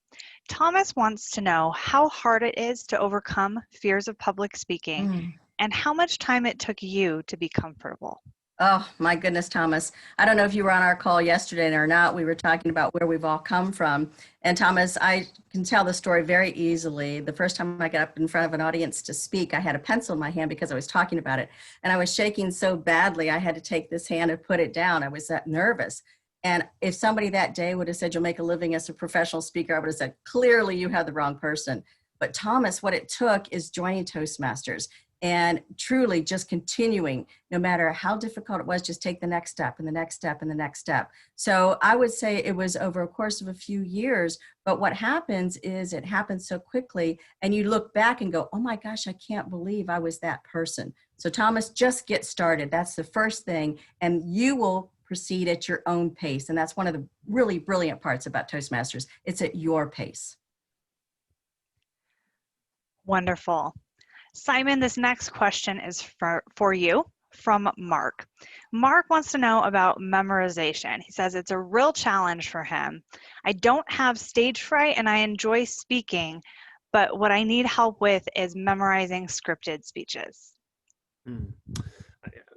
Thomas wants to know how hard it is to overcome fears of public speaking and how much time it took you to be comfortable. Oh, my goodness, Thomas. I don't know if you were on our call yesterday or not. We were talking about where we've all come from. And Thomas, I can tell the story very easily. The first time I got up in front of an audience to speak, I had a pencil in my hand because I was talking about it. And I was shaking so badly, I had to take this hand and put it down. I was that nervous. And if somebody that day would have said, you'll make a living as a professional speaker, I would have said, clearly you have the wrong person. But Thomas, what it took is joining Toastmasters and truly just continuing, no matter how difficult it was, just take the next step and the next step and the next step. So I would say it was over a course of a few years, but what happens is it happens so quickly and you look back and go, oh my gosh, I can't believe I was that person. So Thomas, just get started. That's the first thing. And you will proceed at your own pace. And that's one of the really brilliant parts about Toastmasters. It's at your pace. Wonderful. Simon, this next question is for you from Mark. Mark wants to know about memorization. He says it's a real challenge for him. I don't have stage fright and I enjoy speaking, but what I need help with is memorizing scripted speeches.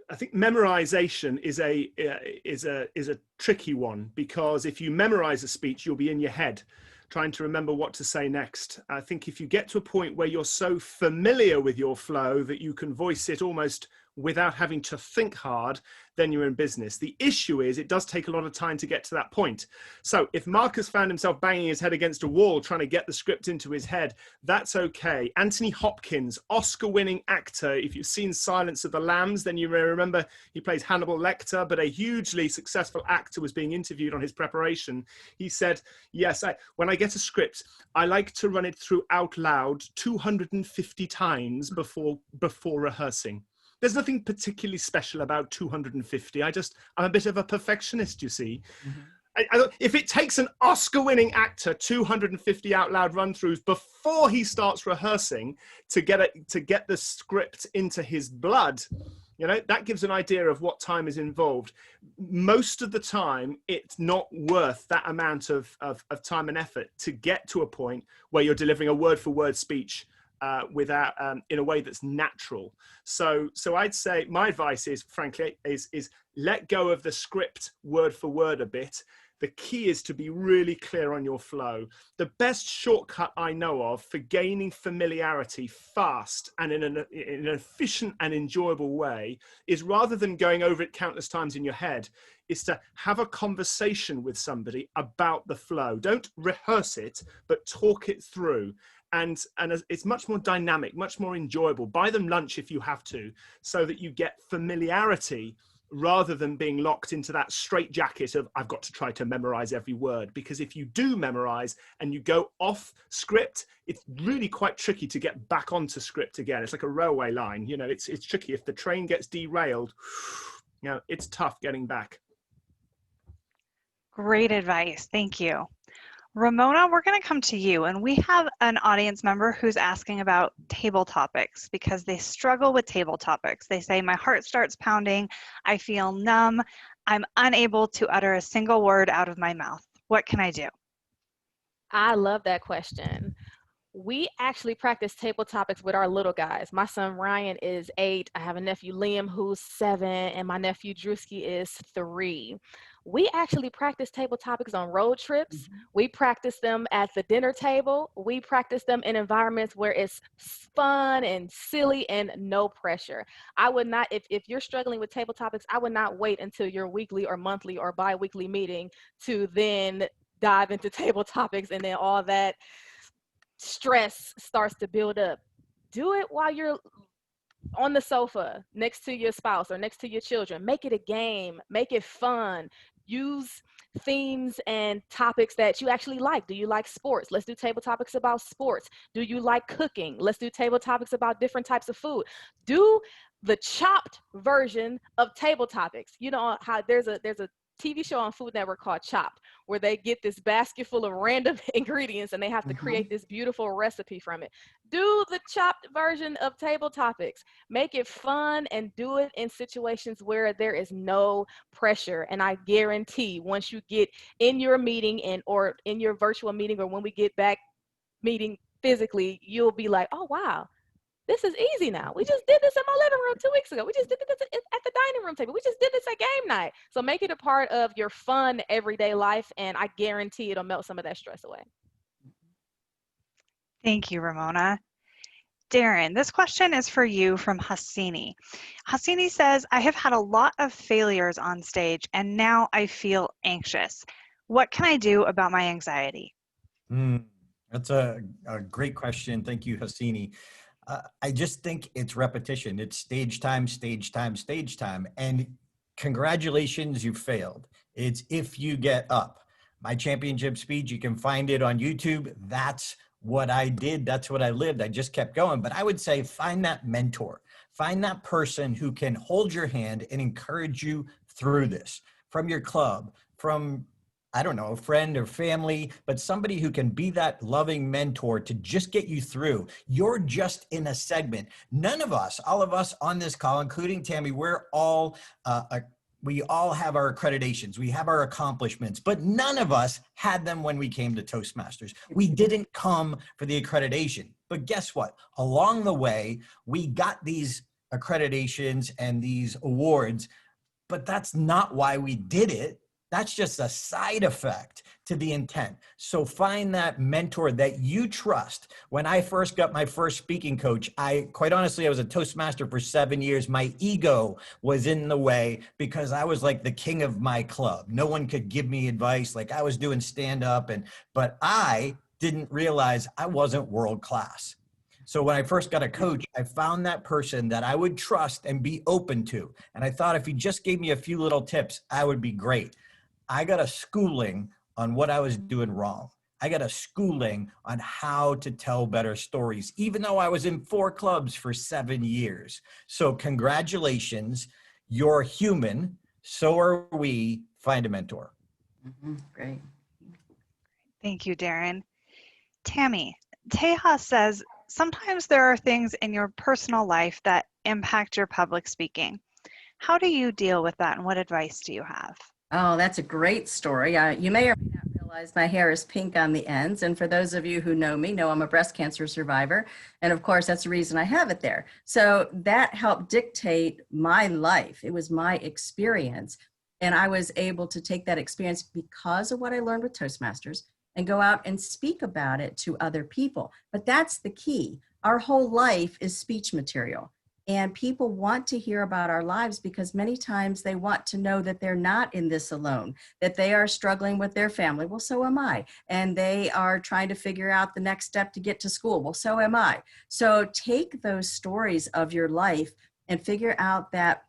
I think memorization is a tricky one, because if you memorize a speech, you'll be in your head trying to remember what to say next. I think if you get to a point where you're so familiar with your flow that you can voice it almost without having to think hard, then you're in business. The issue is it does take a lot of time to get to that point. So if Marcus found himself banging his head against a wall trying to get the script into his head, that's okay. Anthony Hopkins, Oscar-winning actor. If you've seen Silence of the Lambs, then you may remember he plays Hannibal Lecter, but a hugely successful actor was being interviewed on his preparation. He said, yes, when I get a script, I like to run it through out loud 250 times before rehearsing. There's nothing particularly special about 250. I'm a bit of a perfectionist, you see. Mm-hmm. If it takes an Oscar-winning actor 250 out loud run-throughs before he starts rehearsing to get the script into his blood, you know, that gives an idea of what time is involved. Most of the time, it's not worth that amount of time and effort to get to a point where you're delivering a word-for-word speech without in a way that's natural. So I'd say my advice is, frankly, is let go of the script word for word a bit. The key is to be really clear on your flow. The best shortcut I know of for gaining familiarity fast and in an efficient and enjoyable way is, rather than going over it countless times in your head, is to have a conversation with somebody about the flow. Don't rehearse it, but talk it through. And it's much more dynamic, much more enjoyable. Buy them lunch if you have to, so that you get familiarity rather than being locked into that straitjacket of I've got to try to memorize every word. Because if you do memorize and you go off script, it's really quite tricky to get back onto script again. It's like a railway line, you know, it's tricky. If the train gets derailed, you know, it's tough getting back. Great advice. Thank you. Ramona, we're going to come to you, and we have an audience member who's asking about table topics because they struggle with table topics. They say, my heart starts pounding, I feel numb, I'm unable to utter a single word out of my mouth. What can I do? I love that question. We actually practice table topics with our little guys. My son Ryan is 8. I have a nephew Liam who's 7, and my nephew Drewski is 3. We actually practice table topics on road trips. Mm-hmm. We practice them at the dinner table. We practice them in environments where it's fun and silly and no pressure. I would not, if you're struggling with table topics, I would not wait until your weekly or monthly or bi-weekly meeting to then dive into table topics, and then all that stress starts to build up. Do it while you're on the sofa next to your spouse or next to your children. Make it a game, make it fun. Use themes and topics that you actually like. Do you like sports? Let's do table topics about sports. Do you like cooking? Let's do table topics about different types of food. Do the chopped version of table topics. You know how there's a TV show on Food Network called Chopped, where they get this basket full of random ingredients and they have to create this beautiful recipe from it. Do the chopped version of table topics. Make it fun and do it in situations where there is no pressure. And I guarantee once you get in your meeting or in your virtual meeting, or when we get back meeting physically, you'll be like, oh, wow. This is easy now. We just did this in my living room 2 weeks ago. We just did this at the dining room table. We just did this at game night. So make it a part of your fun everyday life, and I guarantee it'll melt some of that stress away. Thank you, Ramona. Darren, this question is for you from Hassini. Hassini says, I have had a lot of failures on stage, and now I feel anxious. What can I do about my anxiety? That's a great question. Thank you, Hassini. I just think it's repetition. It's stage time, stage time, stage time. And congratulations, you failed. It's if you get up. My championship speech, you can find it on YouTube. That's what I did. That's what I lived. I just kept going. But I would say find that mentor. Find that person who can hold your hand and encourage you through this, from your club, from I don't know, a friend or family, but somebody who can be that loving mentor to just get you through. You're just in a segment. None of us, all of us on this call, including Tammy, we all have our accreditations, we have our accomplishments, but none of us had them when we came to Toastmasters. We didn't come for the accreditation, but guess what? Along the way, we got these accreditations and these awards, but that's not why we did it. That's just a side effect to the intent. So find that mentor that you trust. When I first got my first speaking coach, quite honestly, I was a Toastmaster for 7 years. My ego was in the way because I was like the king of my club. No one could give me advice. Like I was doing stand up, but I didn't realize I wasn't world class. So when I first got a coach, I found that person that I would trust and be open to. And I thought if he just gave me a few little tips, I would be great. I got a schooling on what I was doing wrong. I got a schooling on how to tell better stories, even though I was in 4 clubs for 7 years. So congratulations, you're human. So are we. Find a mentor. Great. Thank you, Darren. Tammy, Teja says, sometimes there are things in your personal life that impact your public speaking. How do you deal with that, and what advice do you have? Oh, that's a great story. You may or may not realize my hair is pink on the ends. And for those of you who know me, know I'm a breast cancer survivor. And of course, that's the reason I have it there. So that helped dictate my life. It was my experience. And I was able to take that experience because of what I learned with Toastmasters and go out and speak about it to other people. But that's the key. Our whole life is speech material. And people want to hear about our lives because many times they want to know that they're not in this alone, that they are struggling with their family. Well, so am I. And they are trying to figure out the next step to get to school. Well, so am I. So take those stories of your life and figure out that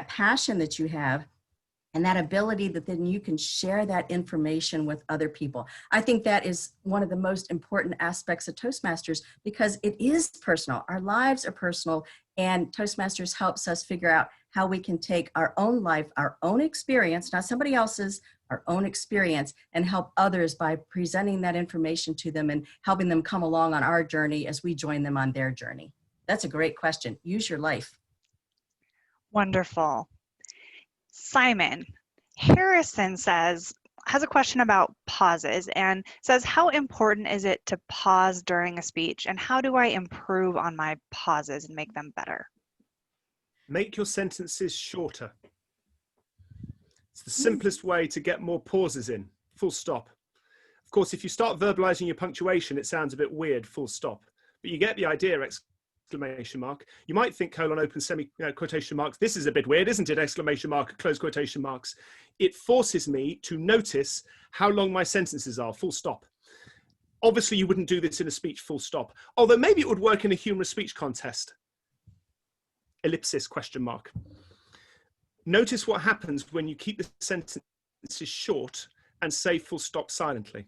passion that you have and that ability that then you can share that information with other people. I think that is one of the most important aspects of Toastmasters because it is personal. Our lives are personal, and Toastmasters helps us figure out how we can take our own life, our own experience, not somebody else's, our own experience, and help others by presenting that information to them and helping them come along on our journey as we join them on their journey. That's a great question. Use your life. Wonderful. Simon, Harrison has a question about pauses and says, how important is it to pause during a speech, and how do I improve on my pauses and make them better? Make your sentences shorter. It's the simplest way to get more pauses in, full stop. Of course, if you start verbalizing your punctuation, it sounds a bit weird, full stop, but you get the idea, exclamation mark. You might think colon, open, quotation marks. This is a bit weird, isn't it? Exclamation mark, close quotation marks. It forces me to notice how long my sentences are, full stop. Obviously, you wouldn't do this in a speech, full stop. Although maybe it would work in a humorous speech contest. Ellipsis, question mark. Notice what happens when you keep the sentences short and say full stop silently.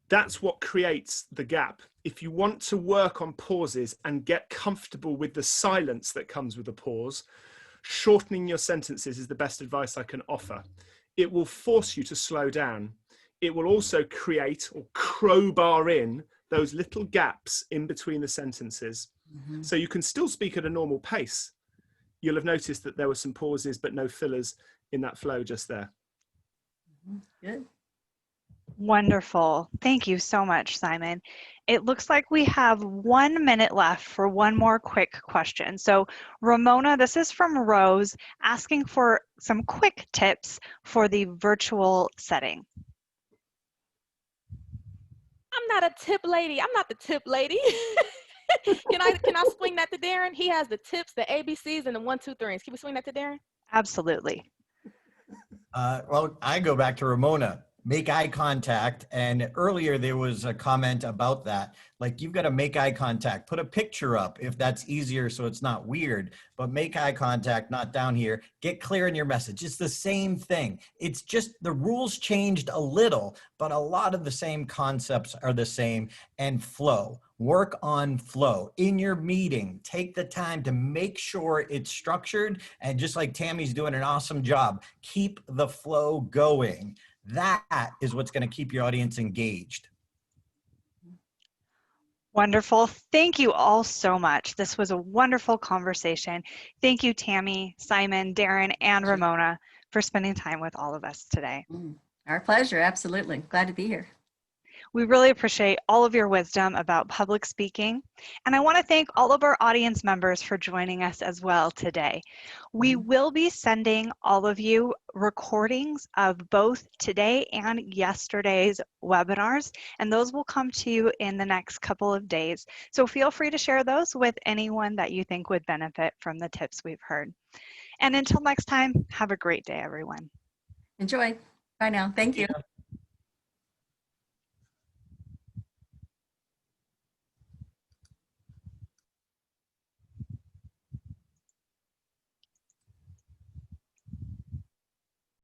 That's what creates the gap. If you want to work on pauses and get comfortable with the silence that comes with a pause, shortening your sentences is the best advice I can offer. It will force you to slow down. It will also create or crowbar in those little gaps in between the sentences. Mm-hmm. So you can still speak at a normal pace. You'll have noticed that there were some pauses, but no fillers in that flow just there. Mm-hmm. Good. Wonderful. Thank you so much, Simon. It looks like we have 1 minute left for one more quick question. So Ramona, this is from Rose, asking for some quick tips for the virtual setting. I'm not a tip lady. I'm not the tip lady. Can I swing that to Darren? He has the tips, the ABCs, and the 1, 2, 3s. Can we swing that to Darren? Absolutely. Well, I go back to Ramona. Make eye contact. And earlier there was a comment about that. Like, you've got to make eye contact. Put a picture up if that's easier so it's not weird. But make eye contact, not down here. Get clear in your message. It's the same thing. It's just the rules changed a little, but a lot of the same concepts are the same. And flow. Work on flow. In your meeting, take the time to make sure it's structured. And just like Tammy's doing an awesome job, keep the flow going. That is what's going to keep your audience engaged. Wonderful. Thank you all so much. This was a wonderful conversation. Thank you, Tammy, Simon, Darren, and Ramona for spending time with all of us today. Our pleasure. Absolutely. Glad to be here. We really appreciate all of your wisdom about public speaking. And I want to thank all of our audience members for joining us as well today. We will be sending all of you recordings of both today and yesterday's webinars, and those will come to you in the next couple of days. So feel free to share those with anyone that you think would benefit from the tips we've heard. And until next time, have a great day, everyone. Enjoy. Bye now. Thank you.